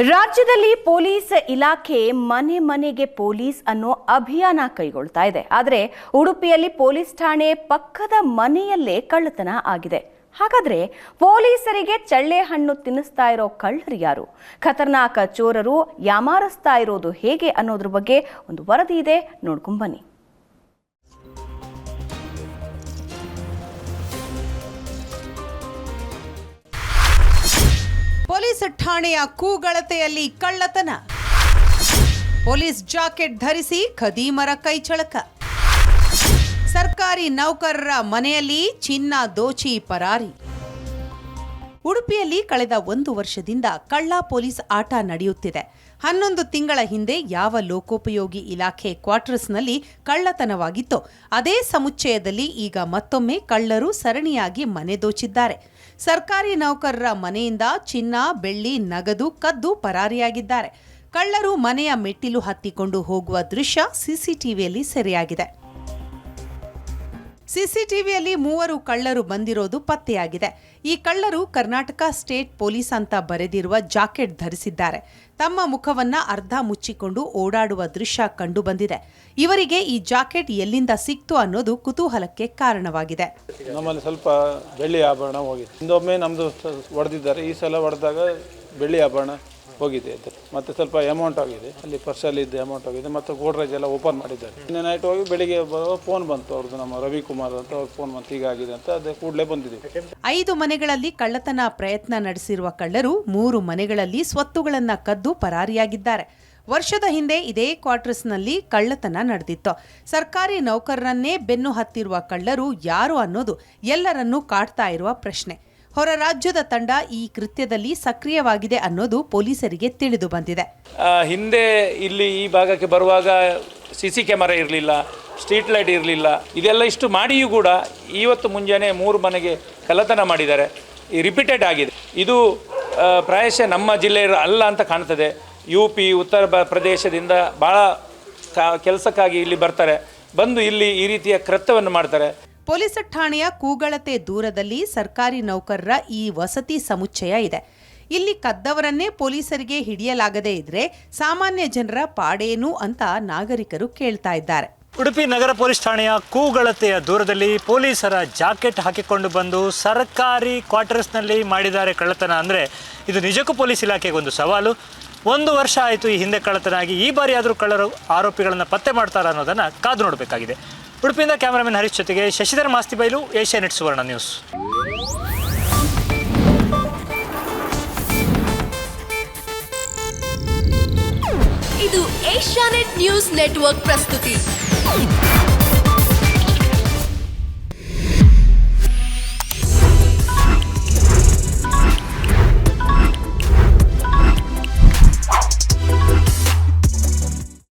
ರಾಜ್ಯದಲ್ಲಿ ಪೊಲೀಸ್ ಇಲಾಖೆ ಮನೆ ಮನೆಗೆ ಪೊಲೀಸ್ ಅನ್ನೋ ಅಭಿಯಾನ ಕೈಗೊಳ್ತಾ ಇದೆ. ಆದರೆ ಉಡುಪಿಯಲ್ಲಿ ಪೊಲೀಸ್ ಠಾಣೆ ಪಕ್ಕದ ಮನೆಯಲ್ಲೇ ಕಳ್ಳತನ ಆಗಿದೆ. ಹಾಗಾದ್ರೆ ಪೊಲೀಸರಿಗೆ ಚಳ್ಳೆ ಹಣ್ಣು ತಿನ್ನಿಸ್ತಾ ಇರೋ ಕಳ್ಳರು ಯಾರು? ಖತರ್ನಾಕ ಚೋರರು ಯಾಮಾರಿಸ್ತಾ ಇರೋದು ಹೇಗೆ ಅನ್ನೋದ್ರ ಬಗ್ಗೆ ಒಂದು ವರದಿ ಇದೆ, ನೋಡ್ಕೊಂಡ್ ಬನ್ನಿ. ಪೊಲೀಸ್ ಠಾಣೆಯ ಕೂಗಳತೆಯಲ್ಲಿ ಕಳ್ಳತನ. ಪೊಲೀಸ್ ಜಾಕೆಟ್ ಧರಿಸಿ ಖದೀಮರ ಕೈಚಳಕ. ಸರ್ಕಾರಿ ನೌಕರರ ಮನೆಯಲ್ಲಿ ಚಿನ್ನ ದೋಚಿ ಪರಾರಿ. ಉಡುಪಿಯಲ್ಲಿ ಕಳೆದ 1 ವರ್ಷದಿಂದ ಕಳ್ಳ ಪೊಲೀಸ್ ಆಟ ನಡೆಯುತ್ತಿದೆ. 11 ತಿಂಗಳ ಹಿಂದೆ ಯಾವ ಲೋಕೋಪಯೋಗಿ ಇಲಾಖೆ ಕ್ವಾರ್ಟರ್ಸ್ನಲ್ಲಿ ಕಳ್ಳತನವಾಗಿತ್ತೋ ಅದೇ ಸಮುಚ್ಚಯದಲ್ಲಿ ಈಗ ಮತ್ತೊಮ್ಮೆ ಕಳ್ಳರು ಸರಣಿಯಾಗಿ ಮನೆ ದೋಚಿದ್ದಾರೆ. ಸರ್ಕಾರಿ ನೌಕರರ ಮನೆಯಿಂದ ಚಿನ್ನ, ಬೆಳ್ಳಿ, ನಗದು ಕದ್ದು ಪರಾರಿಯಾಗಿದ್ದಾರೆ. ಕಳ್ಳರು ಮನೆಯ ಮೆಟ್ಟಿಲು ಹತ್ತಿಕೊಂಡು ಹೋಗುವ ದೃಶ್ಯ ಸಿಸಿಟಿವಿಯಲ್ಲಿ ಸೆರೆಯಾಗಿದೆ. ಸಿಸಿಟಿವಿಯಲ್ಲಿ 3 ಕಳ್ಳರು ಬಂದಿರೋದು ಪತ್ತೆಯಾಗಿದೆ. ಈ ಕಳ್ಳರು ಕರ್ನಾಟಕ ಸ್ಟೇಟ್ ಪೊಲೀಸ್ ಅಂತ ಬರೆದಿರುವ ಜಾಕೆಟ್ ಧರಿಸಿದ್ದಾರೆ. ತಮ್ಮ ಮುಖವನ್ನ ಅರ್ಧ ಮುಚ್ಚಿಕೊಂಡು ಓಡಾಡುವ ದೃಶ್ಯ ಕಂಡು ಬಂದಿದೆ. ಇವರಿಗೆ ಈ ಜಾಕೆಟ್ ಎಲ್ಲಿಂದ ಸಿಕ್ತು ಅನ್ನೋದು ಕುತೂಹಲಕ್ಕೆ ಕಾರಣವಾಗಿದೆ. ನಮ್ಮಲ್ಲಿ ಸ್ವಲ್ಪ ಬೆಳ್ಳಿ ಆಭರಣ ಹೋಗಿದೆ. ಹಿಂದೊಮ್ಮೆ ನಮ್ಮದು ಹೊಡೆದಿದ್ದಾರೆ. ಈ ಸಲ ಹೊಡೆದಾಗ ಬೆಳ್ಳಿ ಆಭರಣ ಹೋಗಿದೆ. ಮತ್ತೆ ಸ್ವಲ್ಪ ಅಮೌಂಟ್ ಆಗಿದೆ, ಅಲ್ಲಿ ಪರ್ಸಲ್ಲಿ ಇದ್ದ ಅಮೌಂಟ್ ಆಗಿದೆ. ಮತ್ತು ಗೋಡ್ರೇಜ್ ಎಲ್ಲ ಓಪನ್ ಮಾಡಿದ್ದಾರೆ. ನಿನ್ನೆ ನೈಟ್ ಹೋಗಿ ಬೆಳಿಗ್ಗೆ ಫೋನ್ ಬಂತು ಅವ್ರದ್ದು, ನಮ್ಮ ರವಿಕುಮಾರ್ ಅಂತ ಅವ್ರ ಫೋನ್ ಬಂತು, ಹೀಗಾಗಿದೆ ಅಂತ. ಅದೇ ಕೂಡಲೇ ಬಂದಿದ್ದೀವಿ. 5 ಮನೆಗಳಲ್ಲಿ ಕಳ್ಳತನ ಪ್ರಯತ್ನ ನಡೆಸಿರುವ ಕಳ್ಳರು 3 ಮನೆಗಳಲ್ಲಿ ಸ್ವತ್ತುಗಳನ್ನು ಕದ್ದು ಪರಾರಿಯಾಗಿದ್ದಾರೆ. ವರ್ಷದ ಹಿಂದೆ ಇದೇ ಕ್ವಾರ್ಟರ್ಸ್ನಲ್ಲಿ ಕಳ್ಳತನ ನಡೆದಿತ್ತು. ಸರ್ಕಾರಿ ನೌಕರರನ್ನೇ ಬೆನ್ನು ಹತ್ತಿರುವ ಕಳ್ಳರು ಯಾರು ಅನ್ನೋದು ಎಲ್ಲರನ್ನೂ ಕಾಡ್ತಾ ಇರುವ ಪ್ರಶ್ನೆ. ಹೊರ ರಾಜ್ಯದ ತಂಡ ಈ ಕೃತ್ಯದಲ್ಲಿ ಸಕ್ರಿಯವಾಗಿದೆ ಅನ್ನೋದು ಪೊಲೀಸರಿಗೆ ತಿಳಿದು ಬಂದಿದೆ. ಹಿಂದೆ ಇಲ್ಲಿ ಈ ಭಾಗಕ್ಕೆ ಬರುವಾಗ CC ಕ್ಯಾಮರಾ ಇರಲಿಲ್ಲ, ಸ್ಟ್ರೀಟ್ ಲೈಟ್ ಇರಲಿಲ್ಲ. ಇದೆಲ್ಲ ಇಷ್ಟು ಮಾಡಿಯೂ ಕೂಡ ಇವತ್ತು ಮುಂಜಾನೆ 3 ಮನೆಗೆ ಕಳ್ಳತನ ಮಾಡಿದ್ದಾರೆ. ರಿಪೀಟೆಡ್ ಆಗಿದೆ. ಇದು ಪ್ರಾಯಶಃ ನಮ್ಮ ಜಿಲ್ಲೆ ಅಲ್ಲ ಅಂತ ಕಾಣ್ತದೆ. UP, ಉತ್ತರ ಪ್ರದೇಶದಿಂದ ಭಾಳ ಕೆಲಸಕ್ಕಾಗಿ ಇಲ್ಲಿ ಬರ್ತಾರೆ, ಬಂದು ಇಲ್ಲಿ ಈ ರೀತಿಯ ಕೃತ್ಯವನ್ನು ಮಾಡ್ತಾರೆ. ಪೊಲೀಸ್ ಠಾಣೆಯ ಕೂಗಳತೆ ದೂರದಲ್ಲಿ ಸರ್ಕಾರಿ ನೌಕರರ ಈ ವಸತಿ ಸಮುಚ್ಚಯ ಇದೆ. ಇಲ್ಲಿ ಕದ್ದವರನ್ನೇ ಪೊಲೀಸರಿಗೆ ಹಿಡಿಯಲಾಗದೇ ಇದ್ರೆ ಸಾಮಾನ್ಯ ಜನರ ಪಾಡೇನು ಅಂತ ನಾಗರಿಕರು ಕೇಳ್ತಾ ಇದ್ದಾರೆ. ಉಡುಪಿ ನಗರ ಪೊಲೀಸ್ ಠಾಣೆಯ ಕೂಗಳತೆಯ ದೂರದಲ್ಲಿ ಪೊಲೀಸರ ಜಾಕೆಟ್ ಹಾಕಿಕೊಂಡು ಬಂದು ಸರ್ಕಾರಿ ಕ್ವಾರ್ಟರ್ಸ್ನಲ್ಲಿ ಮಾಡಿದ್ದಾರೆ ಕಳ್ಳತನ. ಅಂದರೆ ಇದು ನಿಜಕ್ಕೂ ಪೊಲೀಸ್ ಇಲಾಖೆಗೆ ಒಂದು ಸವಾಲು. 1 ವರ್ಷ ಆಯಿತು ಈ ಹಿಂದೆ ಕಳ್ಳತನ ಆಗಿ. ಈ ಬಾರಿ ಆದರೂ ಕಳ್ಳರು ಆರೋಪಿಗಳನ್ನು ಪತ್ತೆ ಮಾಡ್ತಾರೆ ಅನ್ನೋದನ್ನು ಕಾದು ನೋಡಬೇಕಾಗಿದೆ. ಉಡುಪಿಯಿಂದ ಕ್ಯಾಮರಾಮನ್ ಹರೀಶ್ ಜೊತೆಗೆ ಶಶಿಧರ್ ಮಾಸ್ತಿಬೈಲು, ಏಷ್ಯಾನೆಟ್ ಸುವರ್ಣ ನ್ಯೂಸ್. ಇದು ಏಷ್ಯಾನೆಟ್ ನ್ಯೂಸ್ ನೆಟ್ವರ್ಕ್ ಪ್ರಸ್ತುತಿ.